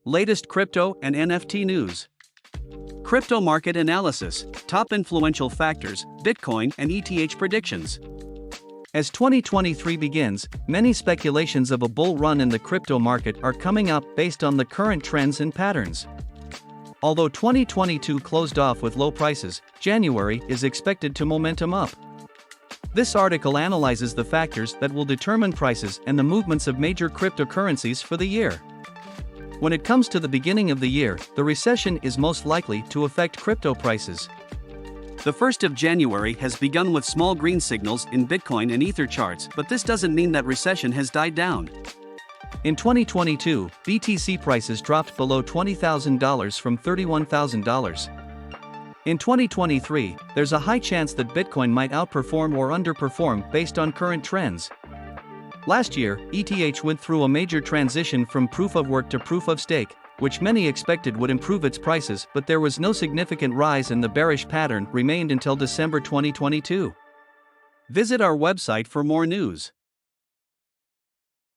Latest crypto and NFT news. Crypto market analysis, top influential factors, Bitcoin and ETH predictions. As 2023 begins, many speculations of a bull run in the crypto market are coming up based on the current trends and patterns. Although 2022 closed off with low prices, January is expected to momentum up. This article analyzes the factors that will determine prices and the movements of major cryptocurrencies for the year. When it comes to the beginning of the year, the recession is most likely to affect crypto prices. The 1st of January has begun with small green signals in Bitcoin and Ether charts, but this doesn't mean that recession has died down. In 2022, BTC prices dropped below $20,000 from $31,000. In 2023, there's a high chance that Bitcoin might outperform or underperform based on current trends. Last year, ETH went through a major transition from proof of work to proof of stake, which many expected would improve its prices, but there was no significant rise and the bearish pattern remained until December 2022. Visit our website for more news.